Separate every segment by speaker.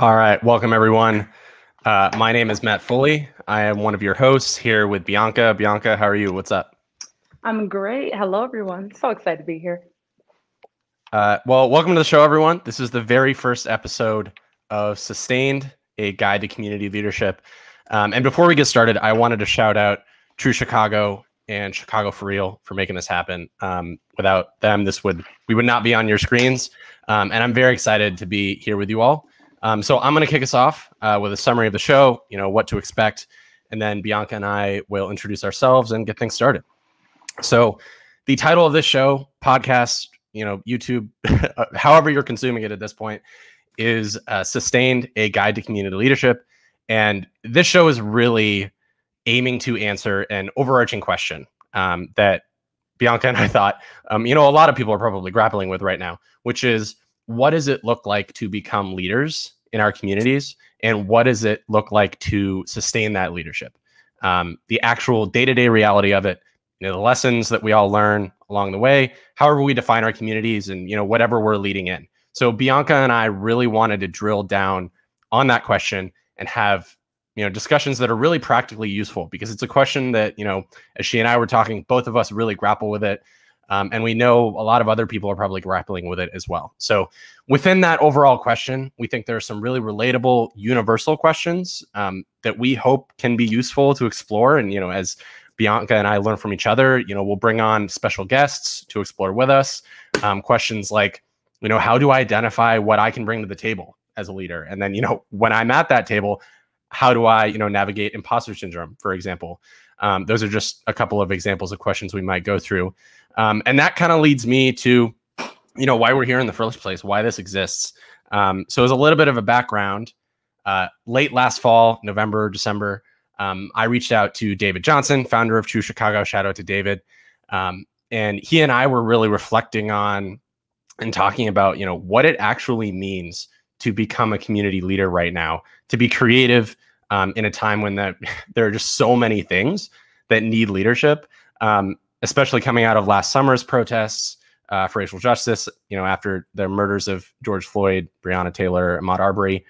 Speaker 1: All right, welcome everyone. My name is Matt Fulle. I am one of your hosts here with Bianca. Bianca, how are you? What's up?
Speaker 2: I'm great. Hello, everyone. So excited to be here.
Speaker 1: Well, welcome to the show, everyone. This is the very first episode of Sustained, a guide to community leadership. And before we get started, I wanted to shout out True Chicago and Chicago for Real for making this happen. Without them, we would not be on your screens. And I'm very excited to be here with you all. So I'm going to kick us off with a summary of the show, what to expect. And then Bianca and I will introduce ourselves and get things started. So the title of this show, podcast, YouTube, however you're consuming it at this point, is Sustained, a Guide to Community Leadership. And this show is really aiming to answer an overarching question that Bianca and I thought, a lot of people are probably grappling with right now, which is, what does it look like to become leaders in our communities? And what does it look like to sustain that leadership? The actual day-to-day reality of it, the lessons that we all learn along the way, however we define our communities and, whatever we're leading in. So Bianca and I really wanted to drill down on that question and have, discussions that are really practically useful, because it's a question that, as she and I were talking, both of us really grapple with it. And we know a lot of other people are probably grappling with it as well. So within that overall question, we think there are some really relatable, universal questions that we hope can be useful to explore. And, as Bianca and I learn from each other, we'll bring on special guests to explore with us. Questions like, how do I identify what I can bring to the table as a leader? And then, when I'm at that table, how do I, navigate imposter syndrome, for example? Those are just a couple of examples of questions we might go through. And that kind of leads me to, why we're here in the first place, why this exists. So as a little bit of a background, late last fall, November, December, I reached out to David Johnson, founder of True Chicago. Shout out to David. And he and I were really reflecting on and talking about, what it actually means to become a community leader right now, to be creative in a time when there are just so many things that need leadership. Especially coming out of last summer's protests for racial justice, after the murders of George Floyd, Breonna Taylor, Ahmaud Arbery,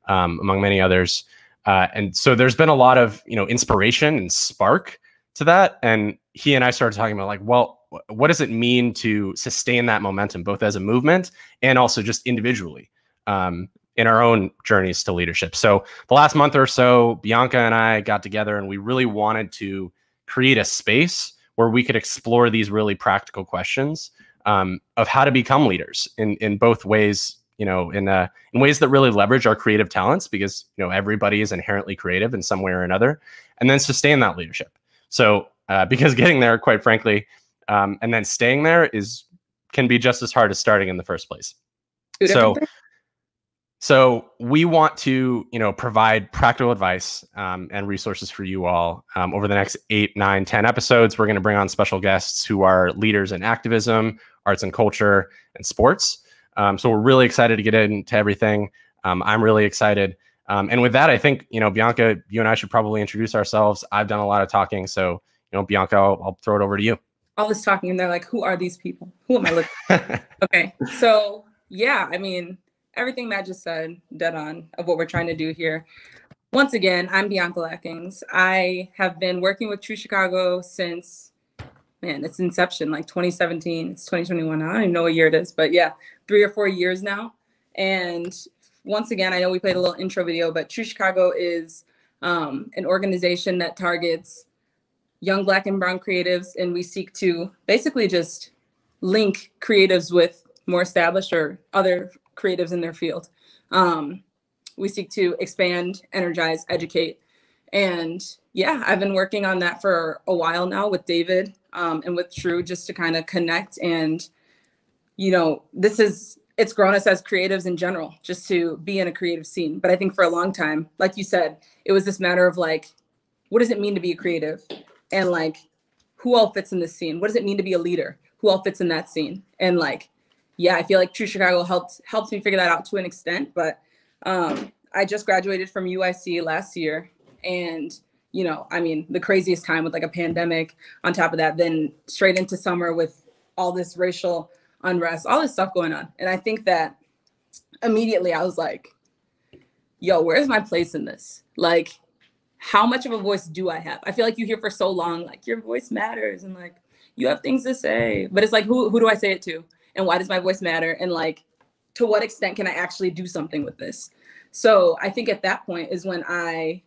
Speaker 1: among many others. And so there's been a lot of, inspiration and spark to that. And he and I started talking about what does it mean to sustain that momentum, both as a movement and also just individually in our own journeys to leadership. So the last month or so, Bianca and I got together and we really wanted to create a space where we could explore these really practical questions of how to become leaders in both ways, in ways that really leverage our creative talents, because, everybody is inherently creative in some way or another, and then sustain that leadership. So because getting there, quite frankly, and then staying there can be just as hard as starting in the first place. So we want to, provide practical advice and resources for you all. Over the next 8, 9, 10 episodes, we're going to bring on special guests who are leaders in activism, arts and culture, and sports. So we're really excited to get into everything. I'm really excited. And with that, I think, Bianca, you and I should probably introduce ourselves. I've done a lot of talking. So, Bianca, I'll throw it over to you.
Speaker 3: All this talking, and they're like, who are these people? Who am I looking at? Okay. So, yeah, everything Matt just said, dead on, of what we're trying to do here. Once again, I'm Bianca Lackings. I have been working with True Chicago since, its inception, like 2017. It's 2021 now. I don't even know what year it is, but yeah, 3 or 4 years now. And once again, I know we played a little intro video, but True Chicago is an organization that targets young Black and Brown creatives, and we seek to basically just link creatives with more established or other creatives in their field. We seek to expand, energize, educate. And yeah, I've been working on that for a while now with David and with True, just to kind of connect. And, it's grown us as creatives in general, just to be in a creative scene. But I think for a long time, like you said, it was this matter of what does it mean to be a creative? And who all fits in this scene? What does it mean to be a leader? Who all fits in that scene? And yeah, I feel like True Chicago helps me figure that out to an extent. But I just graduated from UIC last year, and the craziest time with a pandemic on top of that, then straight into summer with all this racial unrest, all this stuff going on. And I think that immediately I was like, yo, where's my place in this? Like, how much of a voice do I have? I feel like you hear for so long, like, your voice matters and like you have things to say, but it's like, who do I say it to? And why does my voice matter? And like, to what extent can I actually do something with this? So I think at that point is when I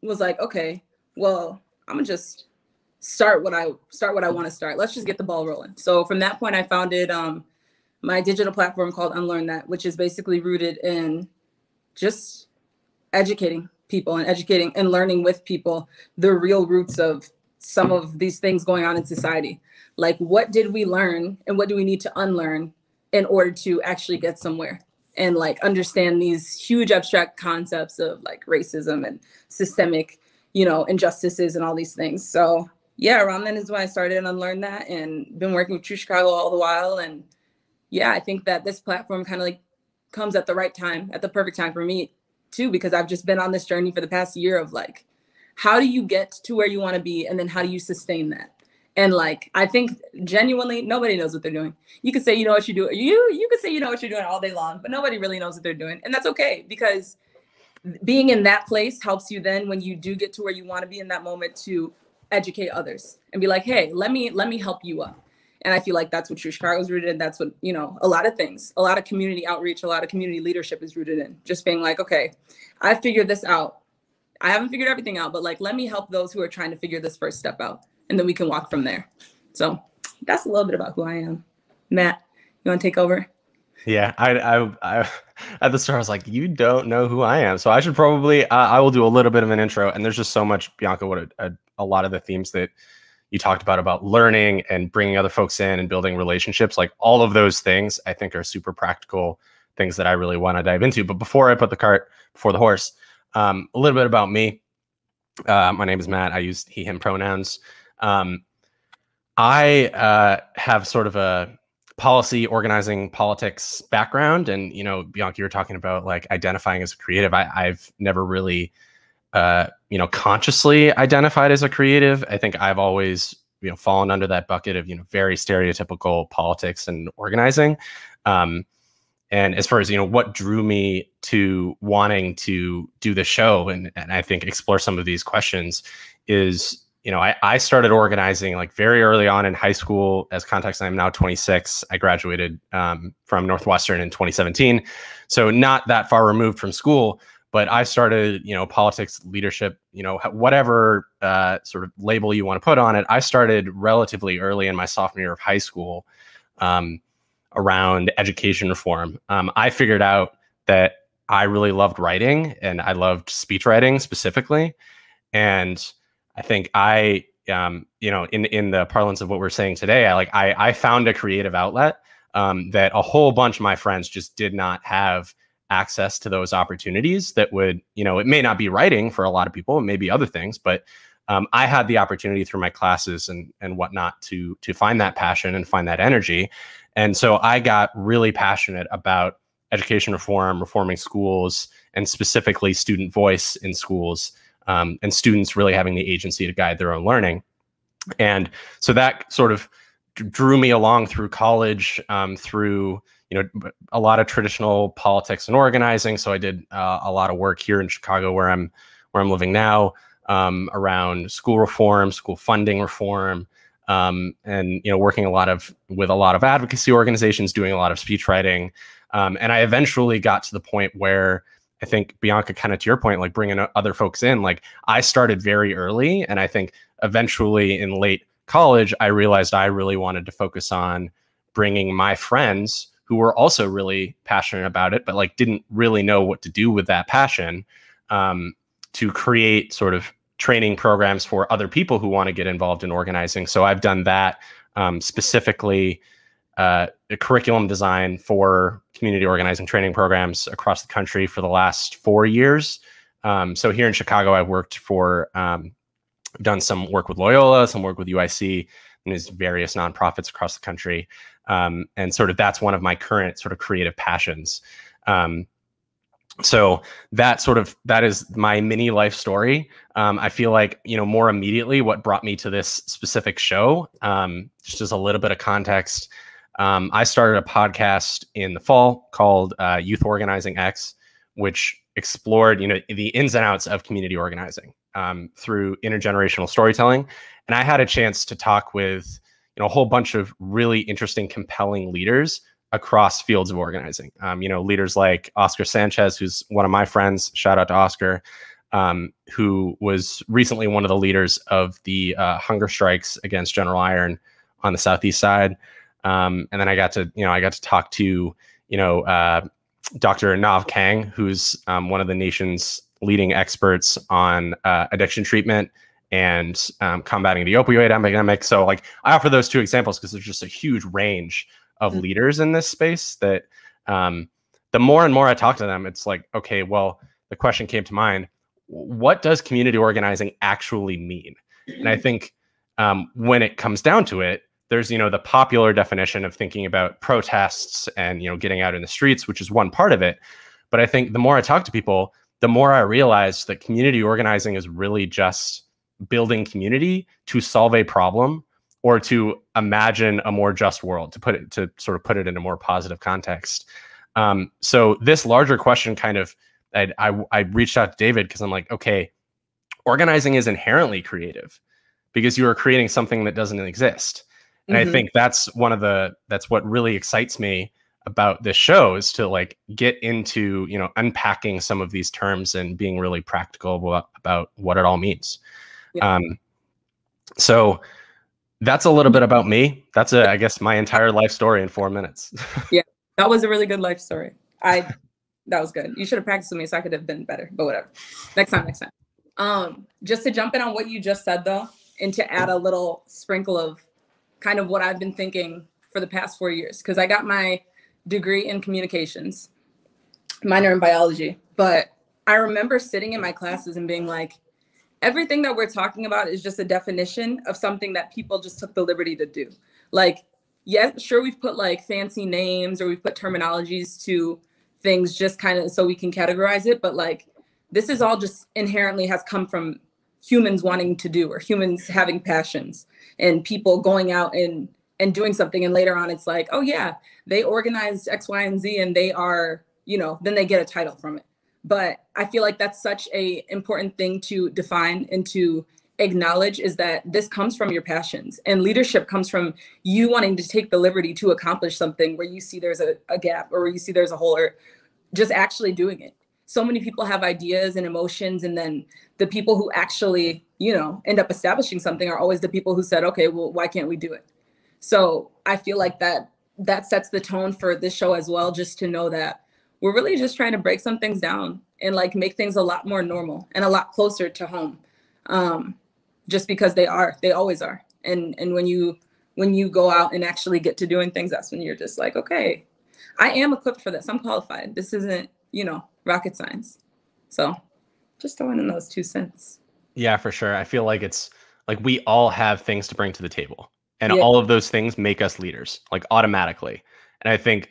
Speaker 3: was like, okay, well, I'm gonna just start what I want to start. Let's just get the ball rolling. So from that point, I founded my digital platform called Unlearn That, which is basically rooted in just educating people and educating and learning with people the real roots of some of these things going on in society. Like, what did we learn and what do we need to unlearn in order to actually get somewhere and like understand these huge abstract concepts of like racism and systemic, injustices and all these things. So yeah, around then is when I started and Unlearn That, and been working with True Chicago all the while. And yeah, I think that this platform kind of like comes at the right time, at the perfect time for me too, because I've just been on this journey for the past year of like, how do you get to where you want to be? And then how do you sustain that? And like, I think genuinely, nobody knows what they're doing. You could say, you know what you do. You could say, you know what you're doing all day long, but nobody really knows what they're doing. And that's okay, because being in that place helps you then when you do get to where you want to be in that moment to educate others and be like, hey, let me help you up. And I feel like that's what True Chicago is rooted in. That's what, a lot of things, a lot of community outreach, a lot of community leadership is rooted in. Just being like, okay, I figured this out. I haven't figured everything out, but like, let me help those who are trying to figure this first step out. And then we can walk from there. So that's a little bit about who I am. Matt, you want to take over?
Speaker 1: Yeah, I at the start I was like, you don't know who I am, so I should probably I will do a little bit of an intro. And there's just so much, Bianca, what a lot of the themes that you talked about learning and bringing other folks in and building relationships, like all of those things, I think are super practical things that I really want to dive into. But before I put the cart before the horse, a little bit about me. My name is Matt. I use he, him pronouns. I have sort of a policy, organizing, politics background. And, Bianca, you were talking about like identifying as a creative. I've never really, consciously identified as a creative. I think I've always, fallen under that bucket of, very stereotypical politics and organizing. And as far as, what drew me to wanting to do the show and I think explore some of these questions is, I started organizing like very early on in high school. As context, I'm now 26. I graduated from Northwestern in 2017. So not that far removed from school, but I started, politics, leadership, whatever sort of label you want to put on it. I started relatively early in my sophomore year of high school around education reform. I figured out that I really loved writing and I loved speech writing specifically. And I think I, in the parlance of what we're saying today, I found a creative outlet that a whole bunch of my friends just did not have access to those opportunities that would, it may not be writing for a lot of people, it may be other things, but I had the opportunity through my classes and whatnot to find that passion and find that energy. And so I got really passionate about education reform, reforming schools, and specifically student voice in schools. And students really having the agency to guide their own learning. And so that sort of drew me along through college, through, a lot of traditional politics and organizing. So I did a lot of work here in Chicago where I'm living now, around school reform, school funding reform, and, working with a lot of advocacy organizations, doing a lot of speech writing. And I eventually got to the point where I think, Bianca, kind of to your point, like bringing other folks in, like I started very early. And I think eventually in late college, I realized I really wanted to focus on bringing my friends who were also really passionate about it, but like didn't really know what to do with that passion, to create sort of training programs for other people who want to get involved in organizing. So I've done that, specifically a curriculum design for community organizing training programs across the country for the last 4 years. So here in Chicago, I've worked for, done some work with Loyola, some work with UIC, and there's various nonprofits across the country. And sort of that's one of my current sort of creative passions. So that is my mini life story. I feel like, more immediately what brought me to this specific show, just as a little bit of context, I started a podcast in the fall called Youth Organizing X, which explored, the ins and outs of community organizing through intergenerational storytelling. And I had a chance to talk with, a whole bunch of really interesting, compelling leaders across fields of organizing. Leaders like Oscar Sanchez, who's one of my friends, shout out to Oscar, who was recently one of the leaders of the hunger strikes against General Iron on the Southeast side. And then I got to talk to, Dr. Nav Kang, who's one of the nation's leading experts on addiction treatment and combating the opioid epidemic. So like I offer those two examples because there's just a huge range of leaders in this space that the more and more I talk to them, it's like, okay, well, the question came to mind, what does community organizing actually mean? And I think when it comes down to it, there's, the popular definition of thinking about protests and, getting out in the streets, which is one part of it. But I think the more I talk to people, the more I realize that community organizing is really just building community to solve a problem or to imagine a more just world, to sort of put it in a more positive context. So this larger question kind of, I reached out to David because I'm like, okay, organizing is inherently creative because you are creating something that doesn't exist. And I think that's that's what really excites me about this show, is to like get into, unpacking some of these terms and being really practical about what it all means. Yeah. So that's a little bit about me. That's I guess my entire life story in 4 minutes.
Speaker 3: Yeah, that was a really good life story. That was good. You should have practiced with me so I could have been better, but whatever. Next time. Just to jump in on what you just said though, and to add a little sprinkle of kind of what I've been thinking for the past 4 years, because I got my degree in communications, minor in biology. But I remember sitting in my classes and being like, everything that we're talking about is just a definition of something that people just took the liberty to do. Like, yeah, sure, we've put like fancy names or we've put terminologies to things just kind of so we can categorize it. But like, this is all just inherently has come from humans wanting to do, or humans having passions and people going out and doing something. And later on, it's like, oh yeah, they organized X, Y, and Z and they are, then they get a title from it. But I feel like that's such a important thing to define and to acknowledge, is that this comes from your passions, and leadership comes from you wanting to take the liberty to accomplish something where you see there's a gap, or where you see there's a hole, or just actually doing it. So many people have ideas and emotions, and then the people who actually, end up establishing something are always the people who said, okay, well, why can't we do it? So I feel like that sets the tone for this show as well, just to know that we're really just trying to break some things down and like make things a lot more normal and a lot closer to home. Just because they always are. And when you go out and actually get to doing things, that's when you're just like, okay, I am equipped for this. I'm qualified. This isn't, rocket science. So just throwing in those 2 cents.
Speaker 1: Yeah, for sure. I feel like it's like we all have things to bring to the table, and all of those things make us leaders, like automatically. And I think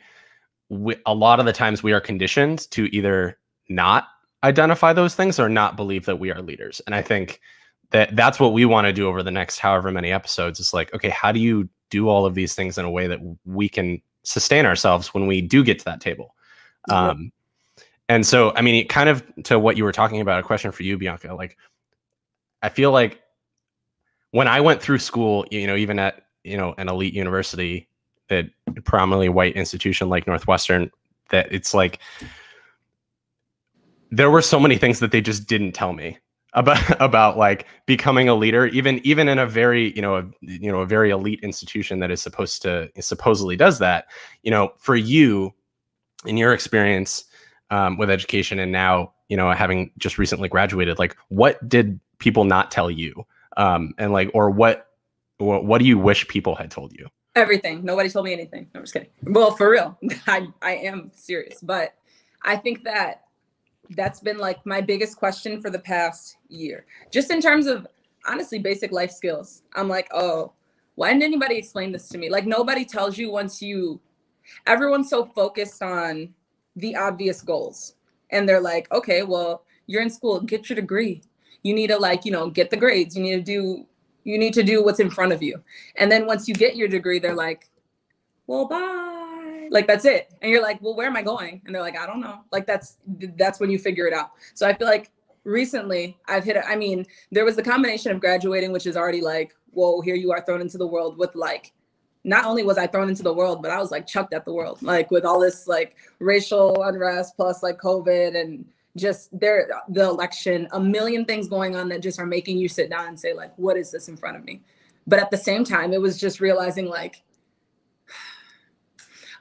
Speaker 1: a lot of the times we are conditioned to either not identify those things or not believe that we are leaders. And I think that's what we want to do over the next however many episodes. Is like, okay, how do you do all of these things in a way that we can sustain ourselves when we do get to that table? And so, I mean, kind of to what you were talking about, a question for you, Bianca, like, I feel like when I went through school, even at, an elite university, that predominantly white institution like Northwestern, that it's like, there were so many things that they just didn't tell me about like becoming a leader, even in a very, a very elite institution that is supposedly does that. For you, in your experience with education, and now, having just recently graduated, like, what did people not tell you? And like, or what do you wish people had told you?
Speaker 3: Everything. Nobody told me anything. No, I'm just kidding. Well, for real, I am serious, but I think that's been like my biggest question for the past year, just in terms of honestly basic life skills. I'm like, oh, why didn't anybody explain this to me? Like, nobody tells you everyone's so focused on the obvious goals, and they're like, okay, well, you're in school, get your degree. You need to get the grades. You need to do what's in front of you. And then once you get your degree, they're like, well, bye. Like, that's it. And you're like, well, where am I going? And they're like, I don't know. Like, that's when you figure it out. So I feel like recently I've hit it. I mean, there was the combination of graduating, which is already like, whoa, here you are thrown into the world with like, not only was I thrown into the world, but I was like chucked at the world, like with all this like racial unrest plus like COVID and just the election, a million things going on that just are making you sit down and say like, what is this in front of me? But at the same time, it was just realizing like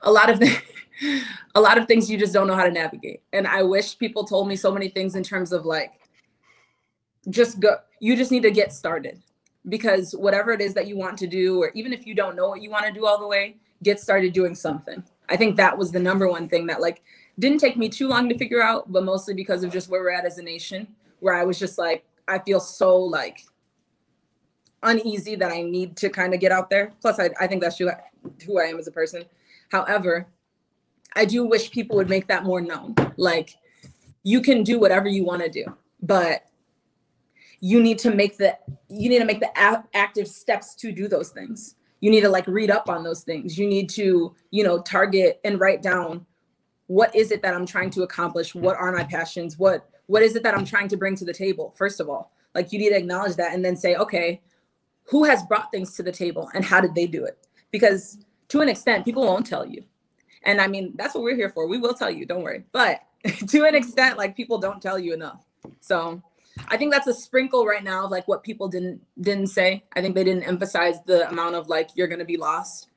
Speaker 3: a lot of things you just don't know how to navigate. And I wish people told me so many things in terms of like, just go, you just need to get started. Because whatever it is that you want to do, or even if you don't know what you want to do all the way, get started doing something. I think that was the number one thing that like didn't take me too long to figure out, but mostly because of just where we're at as a nation, where I was just like, I feel so like uneasy that I need to kind of get out there. Plus, I think that's who I am as a person. However, I do wish people would make that more known. Like, you can do whatever you want to do, but you need to make the active steps to do those things. You need to like read up on those things. You need to, target and write down, what is it that I'm trying to accomplish? What are my passions? What is it that I'm trying to bring to the table? First of all, like, you need to acknowledge that and then say, okay, who has brought things to the table and how did they do it? Because to an extent, people won't tell you. And I mean, that's what we're here for. We will tell you, don't worry. But to an extent, like, people don't tell you enough. So I think that's a sprinkle right now of like what people didn't say. I think they didn't emphasize the amount of like, you're going to be lost,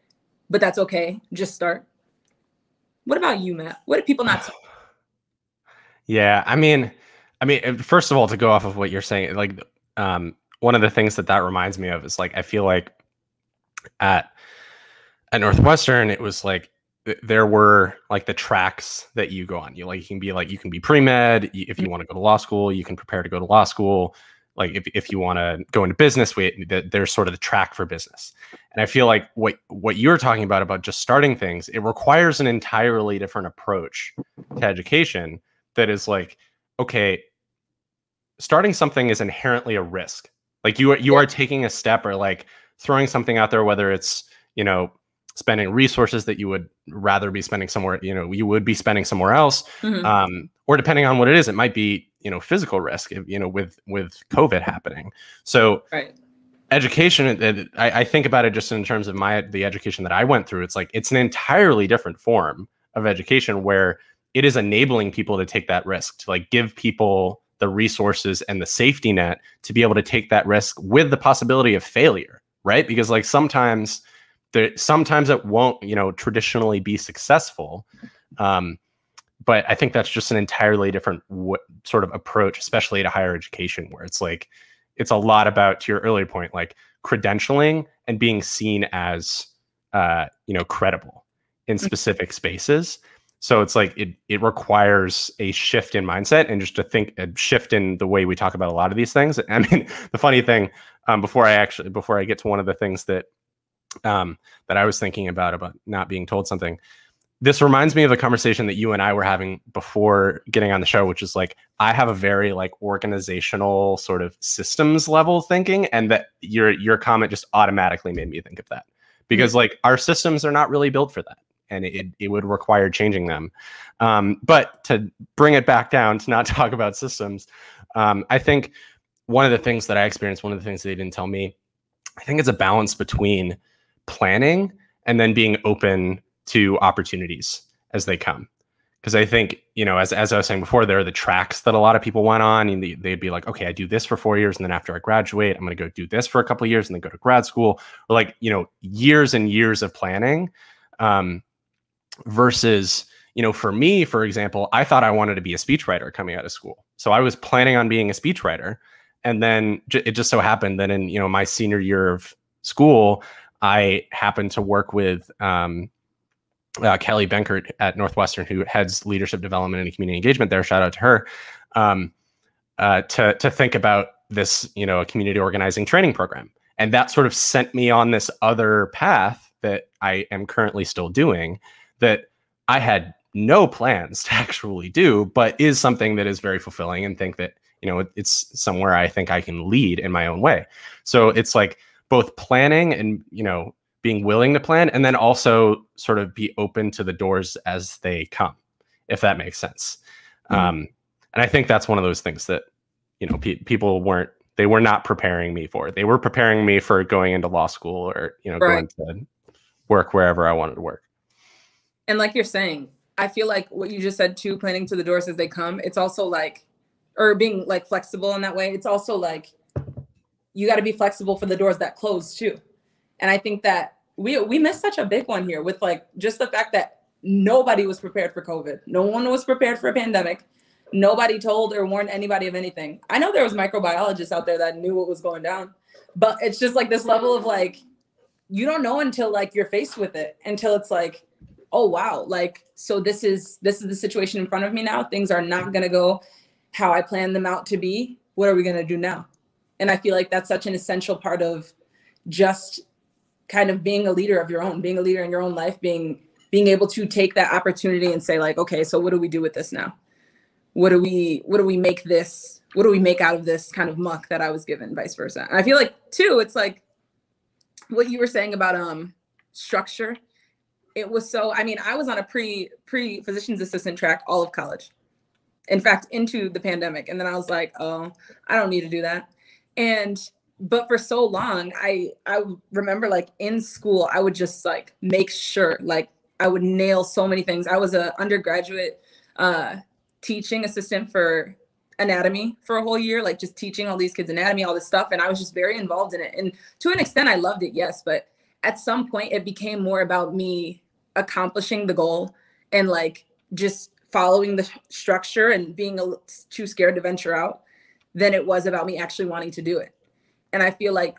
Speaker 3: but that's okay. Just start. What about you, Matt? What do people not tell?
Speaker 1: Yeah, I mean, first of all, to go off of what you're saying, like, one of the things that reminds me of is like, I feel like at Northwestern, it was like, there were like the tracks that you go on. You can be pre-med. If you want to go to law school, you can prepare to go to law school. Like if you want to go into business, there's sort of the track for business. And I feel like what you're talking about just starting things, it requires an entirely different approach to education that is like, okay, starting something is inherently a risk. Like you are taking a step or like throwing something out there, whether it's, spending resources that you would rather be spending somewhere, you would be spending somewhere else. Mm-hmm. Or depending on what it is, it might be, physical risk, with COVID happening. So right. Education, I think about it just in terms of the education that I went through. It's like, it's an entirely different form of education where it is enabling people to take that risk, to like give people the resources and the safety net to be able to take that risk with the possibility of failure, right? Because like sometimes it won't, traditionally be successful. But I think that's just an entirely different sort of approach, especially to higher education, where it's like, it's a lot about, to your earlier point, like credentialing and being seen as, credible in specific spaces. So it's like, it requires a shift in mindset and just a shift in the way we talk about a lot of these things. I mean, the funny thing, before I get to one of the things that I was thinking about not being told something. This reminds me of a conversation that you and I were having before getting on the show, which is like, I have a very like organizational sort of systems level thinking, and that your comment just automatically made me think of that, because like our systems are not really built for that, and it would require changing them. But to bring it back down to not talk about systems, I think one of the things that I experienced, one of the things they didn't tell me, I think it's a balance between planning and then being open to opportunities as they come. Because I think, as I was saying before, there are the tracks that a lot of people went on, and they'd be like, okay, I do this for 4 years, and then after I graduate, I'm going to go do this for a couple of years and then go to grad school, or like, years and years of planning, versus, for me, for example, I thought I wanted to be a speechwriter coming out of school. So I was planning on being a speechwriter. And then it just so happened that in, my senior year of school, I happened to work with Kelly Benkert at Northwestern, who heads leadership development and community engagement there. Shout out to her, to think about this, a community organizing training program. And that sort of sent me on this other path that I am currently still doing, that I had no plans to actually do, but is something that is very fulfilling, and think that, it's somewhere I think I can lead in my own way. So it's like both planning and, being willing to plan, and then also sort of be open to the doors as they come, if that makes sense. And I think that's one of those things that, you know, people were not preparing me for. They were preparing me for going into law school or, you know, going to work wherever I wanted to work.
Speaker 3: And like you're saying, I feel like what you just said too, planning to the doors as they come, it's also like, or being like flexible in that way. It's also like, you got to be flexible for the doors that close too. And I think that we missed such a big one here with like just the fact that nobody was prepared for COVID. No one was prepared for a pandemic. Nobody told or warned anybody of anything. I know there was microbiologists out there that knew what was going down, but it's just like this level of like, you don't know until like you're faced with it, until it's like, oh wow, like, so this is the situation in front of me now. Things are not going to go how I planned them out to be. What are we going to do now? And I feel like that's such an essential part of just kind of being a leader of your own, being a leader in your own life, being able to take that opportunity and say like, okay, so what do we do with this now? What do we make out of this kind of muck that I was given, vice versa? And I feel like too, it's like what you were saying about structure. It was so, I mean, I was on a pre physician's assistant track all of college. In fact, into the pandemic. And then I was like, oh, I don't need to do that. But for so long, I remember like in school, I would just like make sure, like I would nail so many things. I was an undergraduate teaching assistant for anatomy for a whole year, like just teaching all these kids anatomy, all this stuff. And I was just very involved in it. And to an extent, I loved it, yes. But at some point, it became more about me accomplishing the goal and like just following the structure and being too scared to venture out than it was about me actually wanting to do it. And I feel like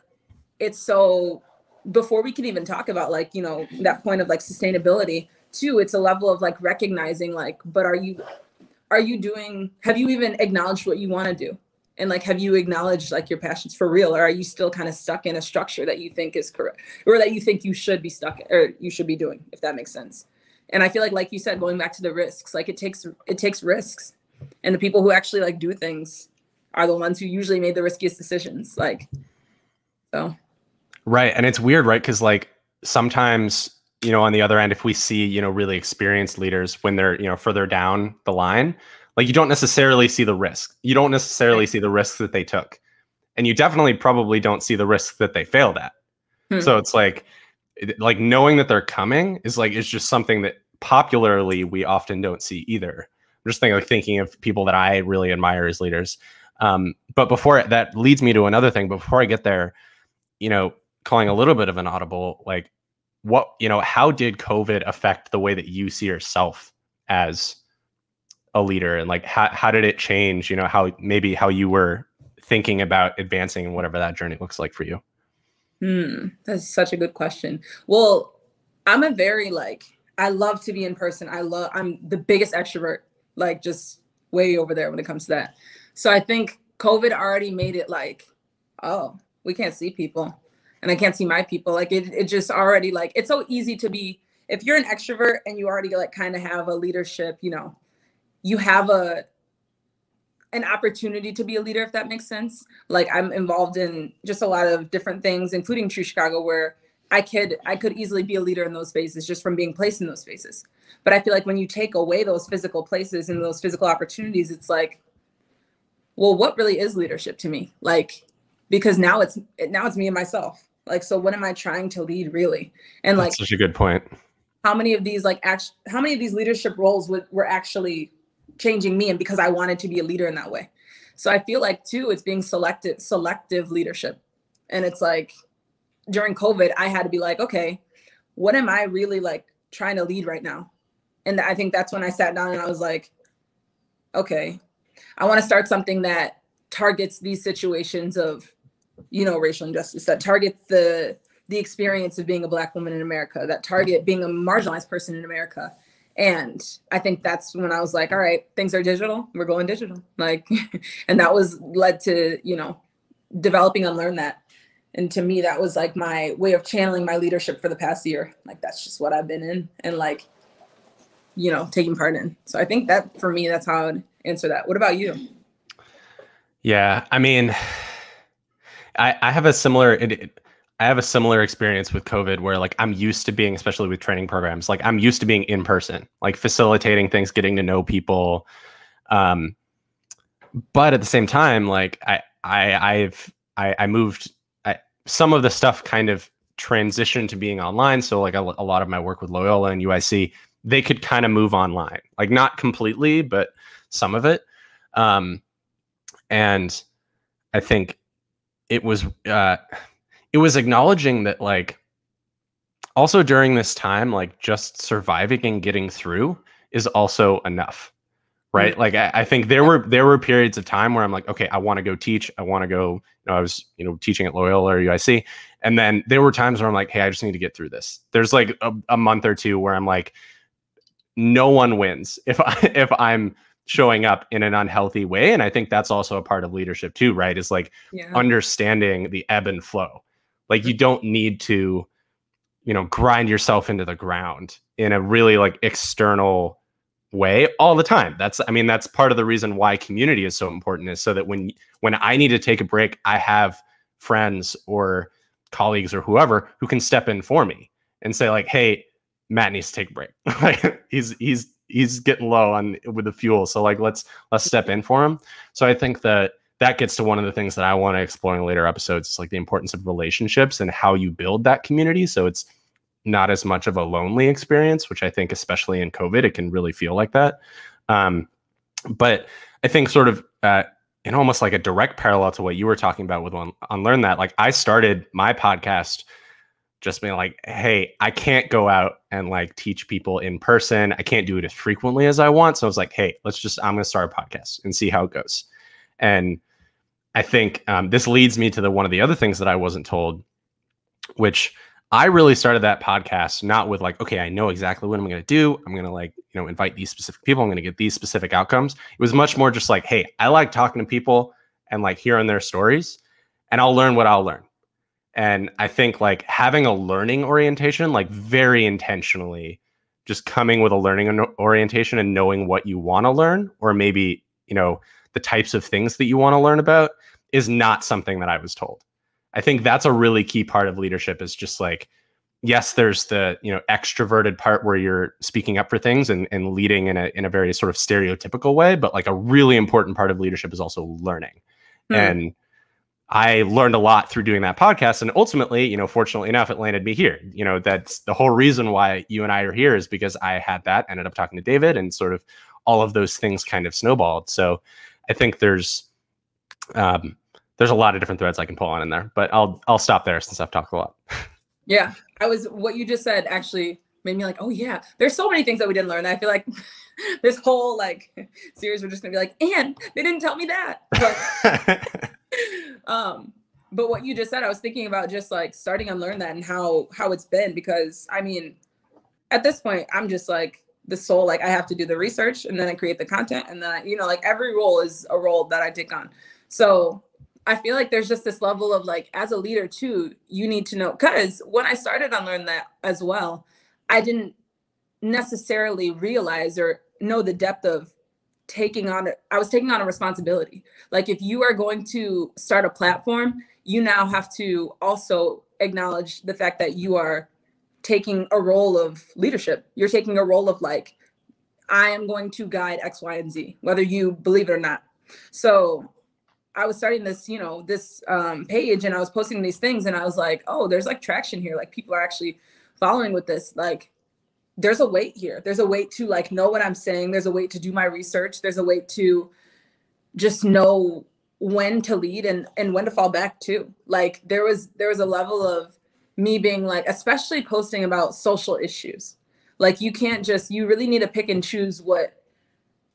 Speaker 3: it's so, before we can even talk about like, you know, that point of like sustainability too, it's a level of like recognizing like, but have you even acknowledged what you want to do? And like, have you acknowledged like your passions for real? Or are you still kind of stuck in a structure that you think is correct, or that you think you should be stuck or you should be doing, if that makes sense? And I feel like you said, going back to the risks, like it takes risks, and the people who actually like do things are the ones who usually made the riskiest decisions. Like, so.
Speaker 1: Right. And it's weird, right? Because like sometimes, you know, on the other end, if we see, you know, really experienced leaders when they're, you know, further down the line, like you don't necessarily see the risk. You don't necessarily see the risks that they took. And you definitely probably don't see the risks that they failed at. So it's like knowing that they're coming is just something that popularly we often don't see either. I'm just thinking of people that I really admire as leaders. But that leads me to another thing. Before I get there, you know, calling a little bit of an audible, like how did COVID affect the way that you see yourself as a leader? And like, how did it change, you know, how you were thinking about advancing and whatever that journey looks like for you?
Speaker 3: That's such a good question. Well, I'm a very I love to be in person. I'm the biggest extrovert, like just way over there when it comes to that. So I think COVID already made it like, oh, we can't see people and I can't see my people. Like it just already it's so easy to be, if you're an extrovert and you already kind of have a leadership, you know, you have an opportunity to be a leader, if that makes sense. Like I'm involved in just a lot of different things, including True Chicago, where I could easily be a leader in those spaces just from being placed in those spaces. But I feel like when you take away those physical places and those physical opportunities, it's like, well, what really is leadership to me? Like, because now it's me and myself. Like, so what am I trying to lead really? And
Speaker 1: that's such a good point.
Speaker 3: How many of these leadership roles were actually changing me, and because I wanted to be a leader in that way? So I feel like too, it's being selective leadership. And it's like during COVID, I had to be like, okay, what am I really trying to lead right now? And I think that's when I sat down and I was like, okay, I want to start something that targets these situations of, you know, racial injustice, that target the experience of being a Black woman in America, that target being a marginalized person in America. And I think that's when I was like, all right, things are digital, we're going digital. And that was led to, you know, developing Unlearn That. And to me, that was my way of channeling my leadership for the past year. That's just what I've been in and you know, taking part in. So I think that for me, that's how I would answer that. What about you?
Speaker 1: Yeah, I mean, I have a similar, have a similar experience with COVID where like I'm used to being, especially with training programs, like I'm used to being in person, like facilitating things, getting to know people. But at the same time, like I moved, some of the stuff kind of transitioned to being online. So like a lot of my work with Loyola and UIC, they could kind of move online, like not completely, but some of it. And I think it was acknowledging that like also during this time, like just surviving and getting through is also enough. Right. Mm-hmm. Like I think there were periods of time where I'm like, okay, I want to go teach. I want to go, I was, teaching at Loyola or UIC. And then there were times where I'm like, hey, I just need to get through this. There's like a month or two where I'm like, no one wins if I'm showing up in an unhealthy way. And I think that's also a part of leadership too, right? Is like understanding the ebb and flow. Like you don't need to, grind yourself into the ground in a really like external way all the time. That's part of the reason why community is so important, is so that when I need to take a break, I have friends or colleagues or whoever who can step in for me and say like, hey, Matt needs to take a break. Like he's getting low with the fuel. So like, let's step in for him. So I think that gets to one of the things that I want to explore in later episodes. It's like the importance of relationships and how you build that community. So it's not as much of a lonely experience, which I think, especially in COVID, it can really feel like that. But I think sort of in almost like a direct parallel to what you were talking about with Unlearn That, like I started my podcast just being like, hey, I can't go out and like teach people in person. I can't do it as frequently as I want. So I was like, hey, I'm going to start a podcast and see how it goes. And I think this leads me to one of the other things that I wasn't told, which I really started that podcast not with like, okay, I know exactly what I'm going to do. I'm going to like, invite these specific people. I'm going to get these specific outcomes. It was much more just like, hey, I like talking to people and like hearing their stories, and I'll learn what I'll learn. And I think like having a learning orientation, like very intentionally just coming with a learning orientation and knowing what you want to learn, or maybe, the types of things that you want to learn about, is not something that I was told. I think that's a really key part of leadership, is just like, yes, there's the, extroverted part where you're speaking up for things and leading in a very sort of stereotypical way. But like a really important part of leadership is also learning. And I learned a lot through doing that podcast. And ultimately, fortunately enough, it landed me here. That's the whole reason why you and I are here, is because I had that, ended up talking to David, and sort of all of those things kind of snowballed. So I think there's a lot of different threads I can pull on in there, but I'll stop there since I've talked a lot.
Speaker 3: Yeah, what you just said actually made me like, oh yeah, there's so many things that we didn't learn. I feel like this whole like series, we're just gonna be like, and they didn't tell me that. But what you just said, I was thinking about just like starting Unlearn That and how it's been, because I mean, at this point, I'm just like the soul, like I have to do the research and then I create the content, and then like every role is a role that I take on. So I feel like there's just this level of like, as a leader too, you need to know, because when I started Unlearn That as well, I didn't necessarily realize or know the depth of I was taking on a responsibility. Like if you are going to start a platform, you now have to also acknowledge the fact that you are taking a role of leadership. You're taking a role of like, I am going to guide X, Y, and Z, whether you believe it or not. So I was starting this, this page, and I was posting these things, and I was like, oh, there's like traction here. Like people are actually following with this. Like there's a weight here. There's a weight to like know what I'm saying. There's a weight to do my research. There's a weight to just know when to lead and when to fall back too. Like there was a level of me being like, especially posting about social issues. Like you really need to pick and choose what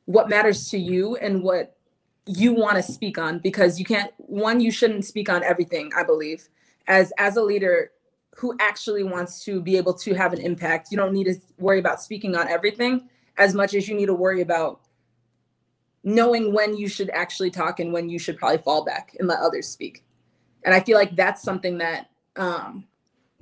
Speaker 3: matters to you and what you want to speak on, because you shouldn't speak on everything. I believe as a leader who actually wants to be able to have an impact, you don't need to worry about speaking on everything as much as you need to worry about knowing when you should actually talk and when you should probably fall back and let others speak. And I feel like that's something that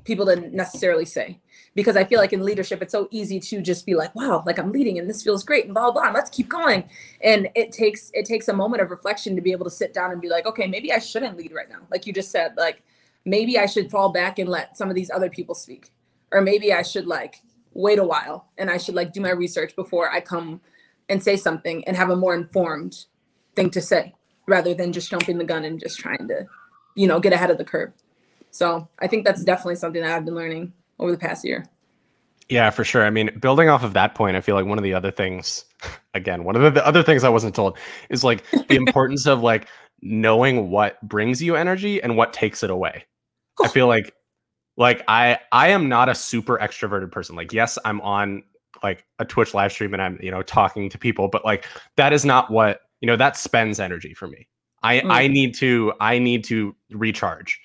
Speaker 3: people didn't necessarily say, because I feel like in leadership, it's so easy to just be like, wow, like I'm leading and this feels great and blah, blah, blah, let's keep going. And it takes a moment of reflection to be able to sit down and be like, okay, maybe I shouldn't lead right now. Like you just said, like maybe I should fall back and let some of these other people speak. Or maybe I should like wait a while and I should like do my research before I come and say something and have a more informed thing to say rather than just jumping the gun and just trying to, you know, get ahead of the curve. So I think that's definitely something that I've been learning over the past year.
Speaker 1: Yeah, for sure. I mean, building off of that point, I feel like one of the other things, again, one of the other things I wasn't told is like the importance of like knowing what brings you energy and what takes it away. I feel like I am not a super extroverted person. Like, yes, I'm on like a Twitch live stream and I'm, you know, talking to people, but like that is not what, you know, that spends energy for me. I need to recharge.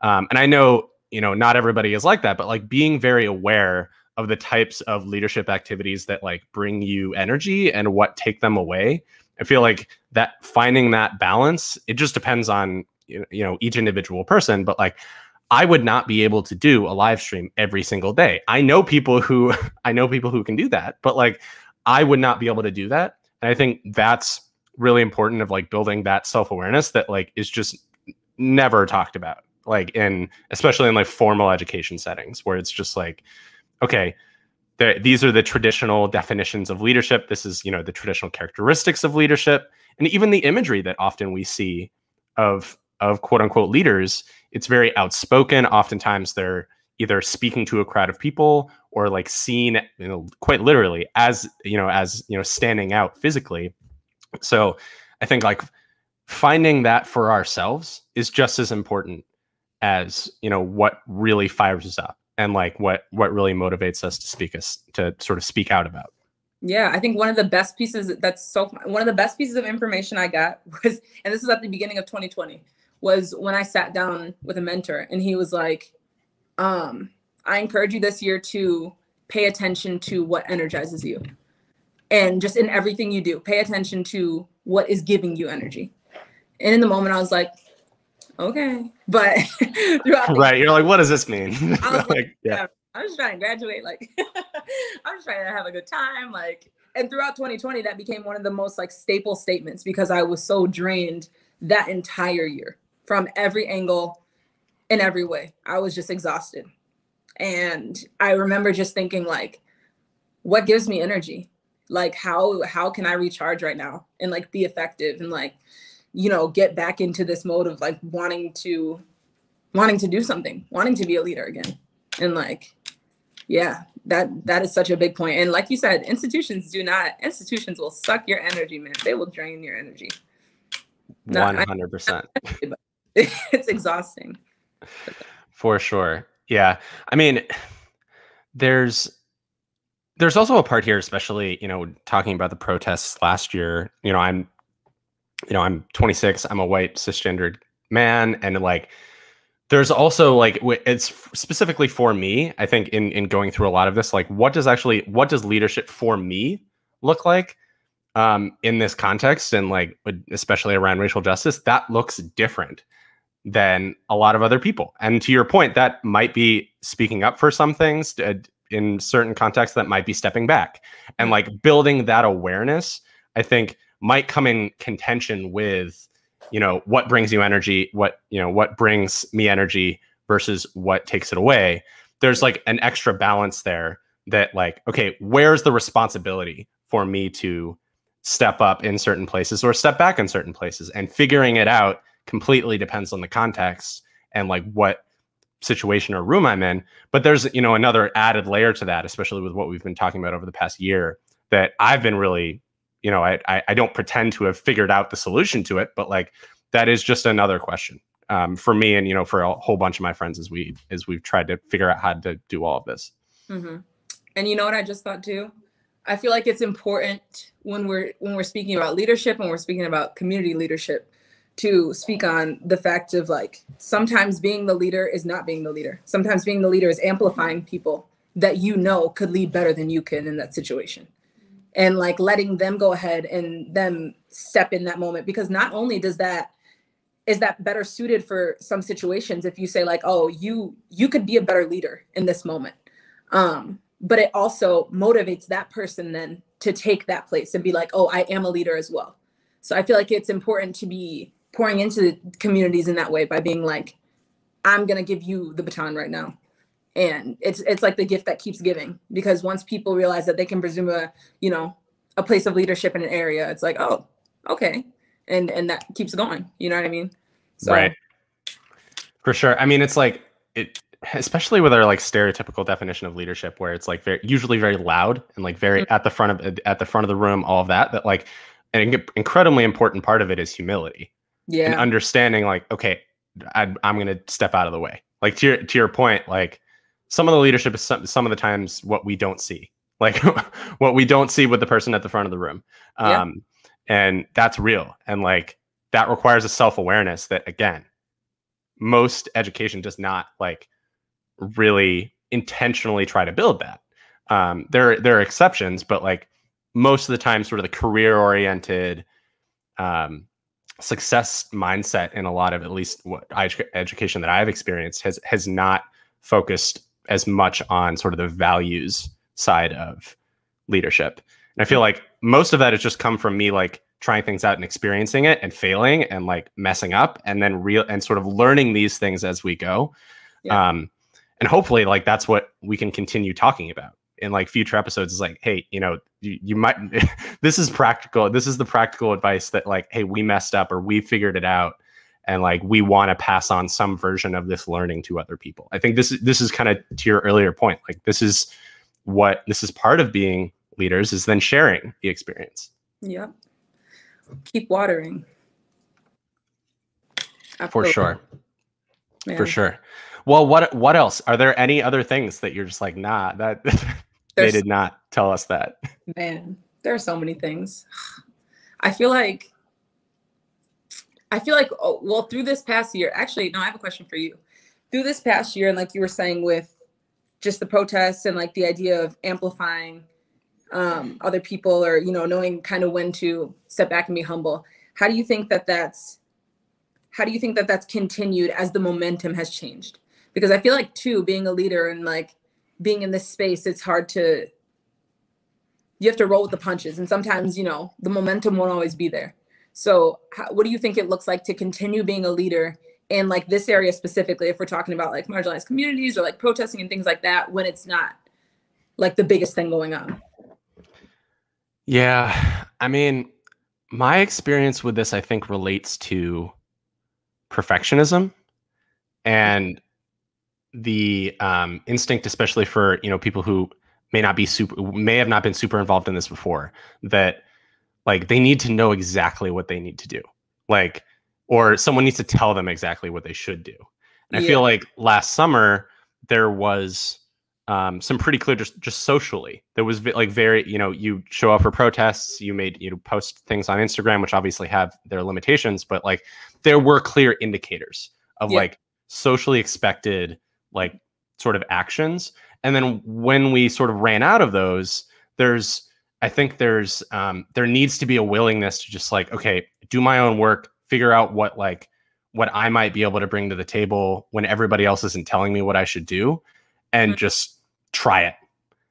Speaker 1: And I know, you know, not everybody is like that, but like being very aware of the types of leadership activities that like bring you energy and what take them away. I feel like that finding that balance, it just depends on, you know, each individual person, but like I would not be able to do a live stream every single day. I know people who can do that, but like I would not be able to do that. And I think that's really important of like building that self-awareness that like is just never talked about, like especially in like formal education settings where it's just like, okay, these are the traditional definitions of leadership. This is, you know, the traditional characteristics of leadership, and even the imagery that often we see of quote unquote leaders. It's very outspoken. Oftentimes they're either speaking to a crowd of people or like seen, you know, quite literally as standing out physically. So I think like finding that for ourselves is just as important as, you know, what really fires us up and like what really motivates us to sort of speak out about.
Speaker 3: Yeah, I think one of the best pieces of information I got was, and this is at the beginning of 2020, was when I sat down with a mentor and he was like, I encourage you this year to pay attention to what energizes you. And just in everything you do, pay attention to what is giving you energy. And in the moment I was like, okay, but
Speaker 1: right, you're like, what does this mean?
Speaker 3: I was like, yeah, I'm just trying to graduate. Like, I'm just trying to have a good time. Like, and throughout 2020, that became one of the most like staple statements because I was so drained that entire year from every angle in every way. I was just exhausted. And I remember just thinking like, what gives me energy? Like, how can I recharge right now and like be effective and like, you know, get back into this mode of like wanting to do something, wanting to be a leader again. And like, yeah, that is such a big point. And like you said, institutions will suck your energy, man. They will drain your energy.
Speaker 1: 100%.
Speaker 3: It's exhausting.
Speaker 1: For sure. Yeah. I mean, there's also a part here, especially, you know, talking about the protests last year, I'm 26, I'm a white cisgendered man. And like, there's also like, it's specifically for me, I think in going through a lot of this, like what does leadership for me look like in this context? And like, especially around racial justice, that looks different than a lot of other people. And to your point, that might be speaking up for some things in certain contexts, that might be stepping back and like building that awareness, I think might come in contention with, what brings you energy, what brings me energy versus what takes it away. There's like an extra balance there that like, okay, where's the responsibility for me to step up in certain places or step back in certain places? And figuring it out completely depends on the context and like what situation or room I'm in. But there's, another added layer to that, especially with what we've been talking about over the past year, that I've been really, I don't pretend to have figured out the solution to it, but like that is just another question for me and, for a whole bunch of my friends as we've tried to figure out how to do all of this.
Speaker 3: Mm-hmm. And you know what I just thought too? I feel like it's important when we're speaking about leadership and we're speaking about community leadership to speak on the fact of like, sometimes being the leader is not being the leader. Sometimes being the leader is amplifying people that could lead better than you can in that situation. And like letting them go ahead and them step in that moment, because not only is that better suited for some situations if you say like, oh, you could be a better leader in this moment. But it also motivates that person then to take that place and be like, oh, I am a leader as well. So I feel like it's important to be pouring into the communities in that way by being like, I'm going to give you the baton right now. And it's like the gift that keeps giving, because once people realize that they can presume a place of leadership in an area, it's like, oh, okay. And that keeps going. You know what I mean? So,
Speaker 1: right. For sure. I mean, it's like especially with our like stereotypical definition of leadership, where it's like usually very loud and like very at the front of the room, all of that like an incredibly important part of it is humility.
Speaker 3: Yeah.
Speaker 1: And understanding like, okay, I'm going to step out of the way. Like to your point, like some of the leadership is some of the times what we don't see, like what we don't see with the person at the front of the room. And that's real. And like, that requires a self-awareness that, again, most education does not like really intentionally try to build that. There are exceptions, but like most of the time, sort of the career-oriented success mindset in a lot of, at least what education that I've experienced, has not focused as much on sort of the values side of leadership. And I feel like most of that has just come from me like trying things out and experiencing it and failing and like messing up and then sort of learning these things as we go. And hopefully like that's what we can continue talking about in like future episodes, is like, hey, you might, this is practical. This is the practical advice that like, hey, we messed up or we figured it out. And like, we want to pass on some version of this learning to other people. I think this is kind of to your earlier point. Like this is part of being leaders, is then sharing the experience.
Speaker 3: Yep. Keep watering.
Speaker 1: Absolutely. For sure.
Speaker 3: Man.
Speaker 1: For sure. Well, what else? Are there any other things that you're just like, nah, that they did not tell us that?
Speaker 3: Man, there are so many things. I feel like, well, through this past year, actually, no, I have a question for you. Through this past year, and like you were saying with just the protests and like the idea of amplifying other people, or, knowing kind of when to step back and be humble. How do you think that that's continued as the momentum has changed? Because I feel like too, being a leader and like being in this space, it's hard you have to roll with the punches. And sometimes, the momentum won't always be there. So what do you think it looks like to continue being a leader in like this area specifically, if we're talking about like marginalized communities or like protesting and things like that, when it's not like the biggest thing going on?
Speaker 1: Yeah. I mean, my experience with this, I think, relates to perfectionism and the instinct, especially for, people who may have not been super involved in this before, that like they need to know exactly what they need to do, like, or someone needs to tell them exactly what they should do. And I feel like last summer there was some pretty clear, just socially, there was like very, you show up for protests, you post things on Instagram, which obviously have their limitations, but like there were clear indicators of like socially expected, like sort of actions. And then when we sort of ran out of those, there needs to be a willingness to just like, okay, do my own work, figure out what I might be able to bring to the table when everybody else isn't telling me what I should do, and just try it.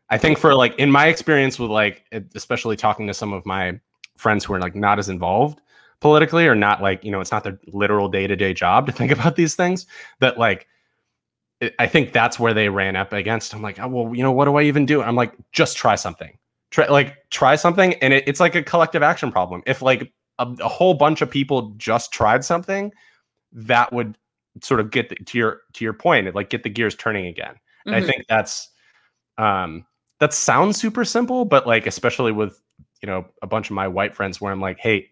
Speaker 1: I think for like, in my experience with like, especially talking to some of my friends who are like not as involved politically, or not like, it's not their literal day-to-day job to think about these things, that like, I think that's where they ran up against. I'm like, oh, well, what do I even do? I'm like, just try something. Try something. And it's like a collective action problem. If like a whole bunch of people just tried something, that would sort of get to your point, like get the gears turning again. And I think that sounds super simple, but like, especially with, a bunch of my white friends, where I'm like, hey,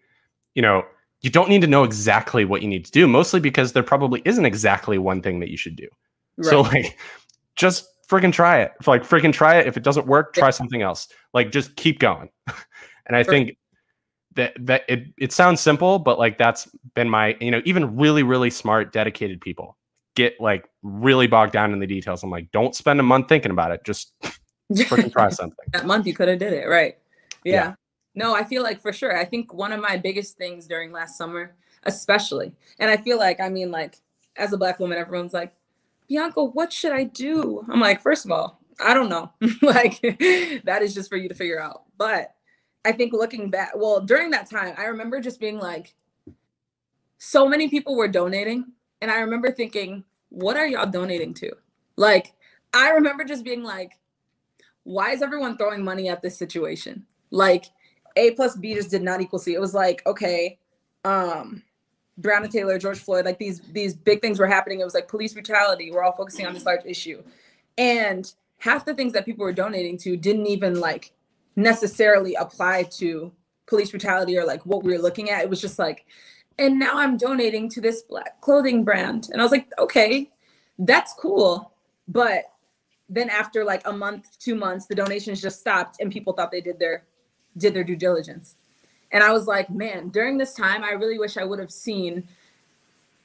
Speaker 1: you don't need to know exactly what you need to do, mostly because there probably isn't exactly one thing that you should do. Right. So like, just freaking try it. If it doesn't work, try something else. Like, just keep going. And I think that it sounds simple, but like, that's been my, even really, really smart, dedicated people get like really bogged down in the details. I'm like, don't spend a month thinking about it. Just freaking try something.
Speaker 3: That month you could have did it. Right. Yeah. No, I feel like for sure. I think one of my biggest things during last summer, especially, and I feel like, like as a Black woman, everyone's like, Bianca, what should I do? I'm like, first of all, I don't know. Like, that is just for you to figure out. But I think looking back, well, during that time, I remember just being like, so many people were donating. And I remember thinking, what are y'all donating to? Like, I remember just being like, why is everyone throwing money at this situation? Like, A plus B just did not equal C. It was like, okay, Breonna Taylor, George Floyd, like these big things were happening. It was like police brutality. We're all focusing on this large issue. And half the things that people were donating to didn't even like necessarily apply to police brutality or like what we were looking at. It was just like, and now I'm donating to this Black clothing brand. And I was like, okay, that's cool. But then after like a month, 2 months, the donations just stopped and people thought they did their due diligence. And I was like, man, during this time, I really wish I would have seen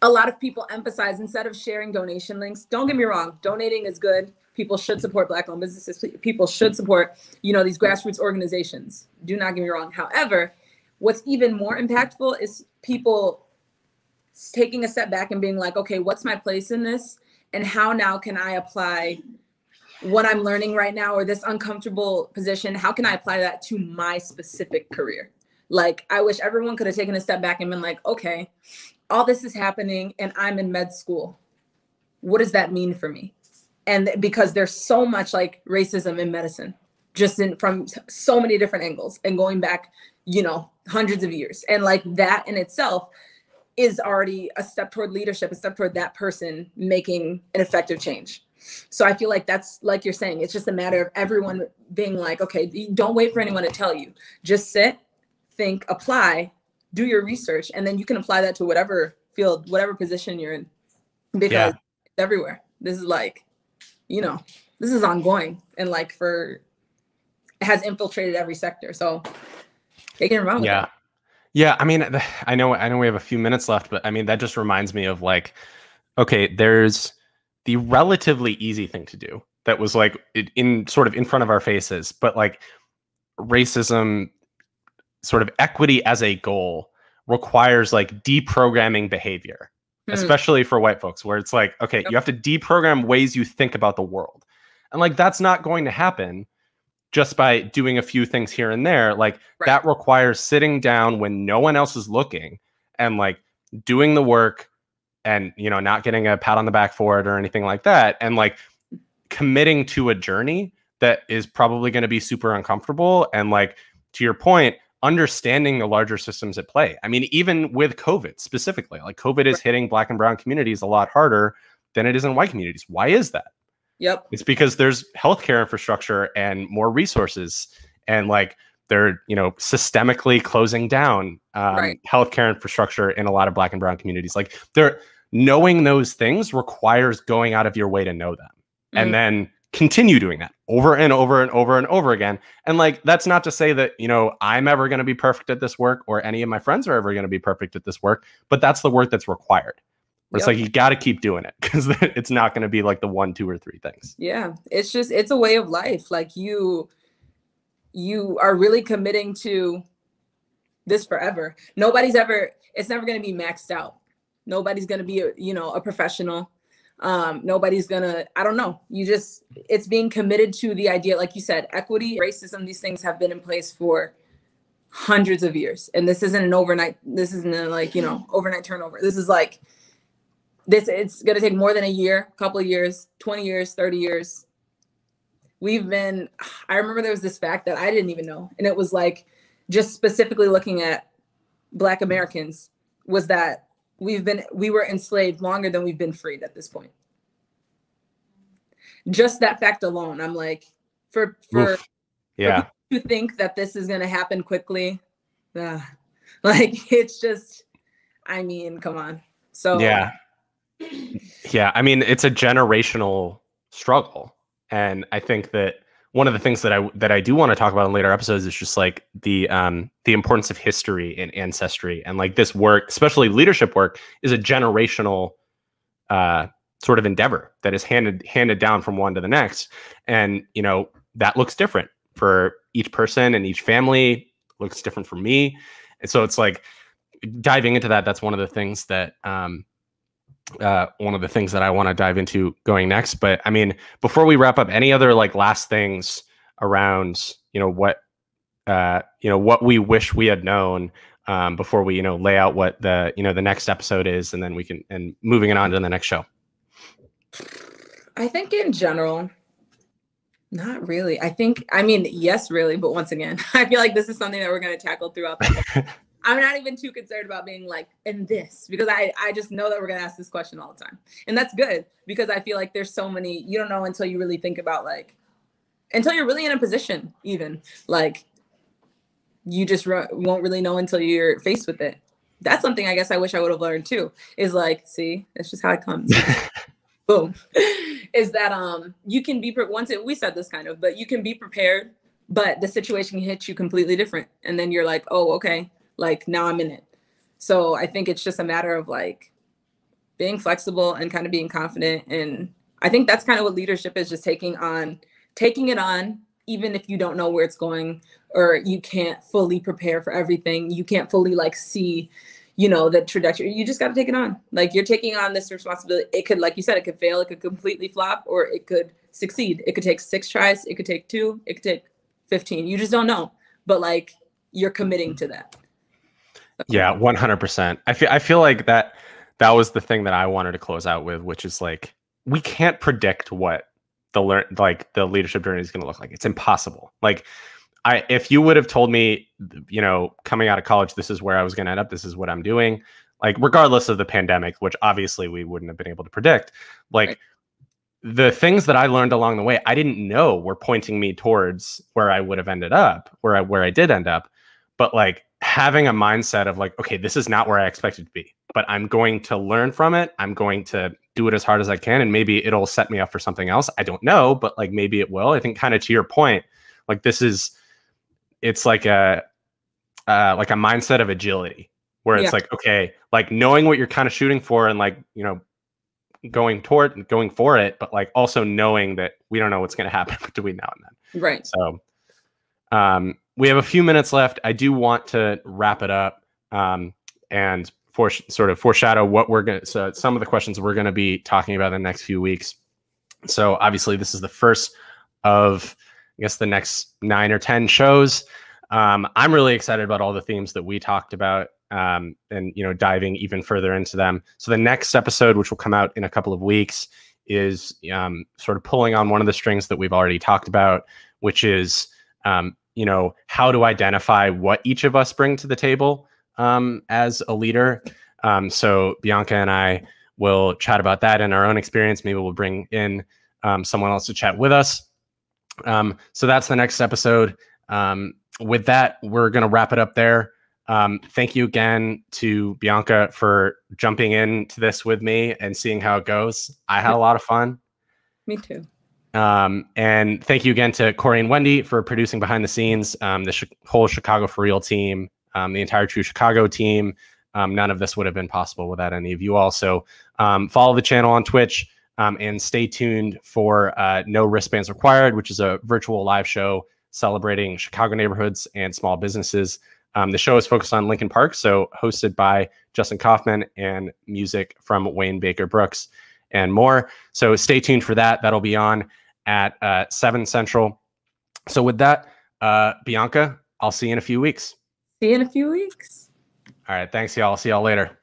Speaker 3: a lot of people emphasize, instead of sharing donation links, don't get me wrong, donating is good. People should support Black-owned businesses. People should support, you know, these grassroots organizations. Do not get me wrong. However, what's even more impactful is people taking a step back and being like, okay, what's my place in this? And how now can I apply what I'm learning right now, or this uncomfortable position? How can I apply that to my specific career? Like, I wish everyone could have taken a step back and been like, okay, all this is happening and I'm in med school. What does that mean for me? And because there's so much like racism in medicine, just from so many different angles and going back, you know, hundreds of years. And like that in itself is already a step toward leadership, a step toward that person making an effective change. So I feel like that's, like you're saying, it's just a matter of everyone being like, okay, don't wait for anyone to tell you. Just sit, think, apply, do your research, and then you can apply that to whatever field, whatever position you're in, because it's everywhere. This is like, you know, this is ongoing, and like it has infiltrated every sector. So they can run with that.
Speaker 1: Yeah. I mean, I know we have a few minutes left, but I mean, that just reminds me of like, okay, there's the relatively easy thing to do that was like in sort of in front of our faces, but like racism, sort of equity as a goal, requires like deprogramming behavior, especially for white folks, where it's like, okay, you have to deprogram ways you think about the world. And like, that's not going to happen just by doing a few things here and there. Like that requires sitting down when no one else is looking and like doing the work and, you know, not getting a pat on the back for it or anything like that. And like committing to a journey that is probably going to be super uncomfortable. And like, to your point, understanding the larger systems at play. I mean, even with COVID specifically, like COVID is hitting Black and brown communities a lot harder than it is in white communities. Why is that?
Speaker 3: Yep.
Speaker 1: It's because there's healthcare infrastructure and more resources, and like they're, you know, systemically closing down healthcare infrastructure in a lot of Black and brown communities. Like knowing those things requires going out of your way to know them and then continue doing that over and over and over and over again. And like, that's not to say that, you know, I'm ever going to be perfect at this work or any of my friends are ever going to be perfect at this work, but that's the work that's required. It's like, you got to keep doing it because it's not going to be like the 1, 2, or 3 things. Yeah.
Speaker 3: It's just, it's a way of life. Like you are really committing to this forever. It's never going to be maxed out. Nobody's going to be a professional. Nobody's gonna, I don't know. It's being committed to the idea, like you said, equity, racism, these things have been in place for hundreds of years. And this isn't an overnight turnover. This is like, it's gonna take more than a year, couple of years, 20 years, 30 years. I remember there was this fact that I didn't even know. And it was like, just specifically looking at Black Americans, was that we were enslaved longer than we've been freed at this point. Just that fact alone, I'm like, for people to think that this is going to happen quickly, like it's just, I mean, come on. So
Speaker 1: yeah, I mean, it's a generational struggle, and I think that one of the things that I do want to talk about in later episodes is just like the importance of history and ancestry, and like this work, especially leadership work, is a generational sort of endeavor that is handed down from one to the next. And, you know, that looks different for each person and each family, looks different for me. And so it's like diving into that. That's one of the things that I want to dive into going next. But I mean, before we wrap up, any other like last things around, what we wish we had known before we, lay out what the next episode is, and then moving it on to the next show.
Speaker 3: I think in general, not really. I mean, yes, really. But once again, I feel like this is something that we're going to tackle throughout the whole. I'm not even too concerned about being like in this, because I just know that we're going to ask this question all the time. And that's good, because I feel like there's so many, you don't know until you really think about like, until you're really in a position, even like you just won't really know until you're faced with it. That's something I guess I wish I would have learned too, is like, see, that's just how it comes. Boom. Is that you can be we said this kind of, but you can be prepared, but the situation hits you completely different, and then you're like, oh, okay, like now I'm in it. So I think it's just a matter of like being flexible and kind of being confident, and I think that's kind of what leadership is, just taking it on, even if you don't know where it's going, or you can't fully prepare for everything, you can't fully like see, you know, the trajectory. You just got to take it on. Like, you're taking on this responsibility. It could, like you said, it could fail, it could completely flop, or it could succeed. It could take 6 tries, it could take 2, it could take 15. You just don't know. But like, you're committing to that. So.
Speaker 1: Yeah, 100%. I feel like that was the thing that I wanted to close out with, which is like, we can't predict what the leadership journey is going to look like. It's impossible. Like, if you would have told me, you know, coming out of college, this is where I was going to end up, this is what I'm doing, like, regardless of the pandemic, which obviously we wouldn't have been able to predict, like, right. The things that I learned along the way, I didn't know were pointing me towards where I would have ended up, where I did end up. But like, having a mindset of like, okay, this is not where I expected to be, but I'm going to learn from it. I'm going to do it as hard as I can. And maybe it'll set me up for something else. I don't know, but like, maybe it will. I think, kind of to your point, like, it's like a mindset of agility, where it's like, okay, like knowing what you're kind of shooting for, and like, you know, going for it, but like also knowing that we don't know what's going to happen between now and then.
Speaker 3: Right.
Speaker 1: So we have a few minutes left. I do want to wrap it up and sort of foreshadow what so some of the questions we're going to be talking about in the next few weeks. So obviously this is the first of, I guess, the next 9 or 10 shows. I'm really excited about all the themes that we talked about, and, you know, diving even further into them. So the next episode, which will come out in a couple of weeks, is sort of pulling on one of the strings that we've already talked about, which is, you know, how to identify what each of us bring to the table as a leader. So Bianca and I will chat about that in our own experience. Maybe we'll bring in someone else to chat with us. So that's the next episode. With that, we're going to wrap it up there. Thank you again to Bianca for jumping into this with me and seeing how it goes. I had a lot of fun.
Speaker 3: Me too.
Speaker 1: And thank you again to Corey and Wendy for producing behind the scenes, the whole Chicago For Real team, the entire True Chicago team. None of this would have been possible without any of you all. So follow the channel on Twitch, and stay tuned for No Wristbands Required, which is a virtual live show celebrating Chicago neighborhoods and small businesses. The show is focused on Lincoln Park, so hosted by Justin Kaufman, and music from Wayne Baker Brooks and more. So stay tuned for that. That'll be on at 7 Central. So with that, Bianca, I'll see you in a few weeks.
Speaker 3: See you in a few weeks.
Speaker 1: All right. Thanks, y'all. See y'all later.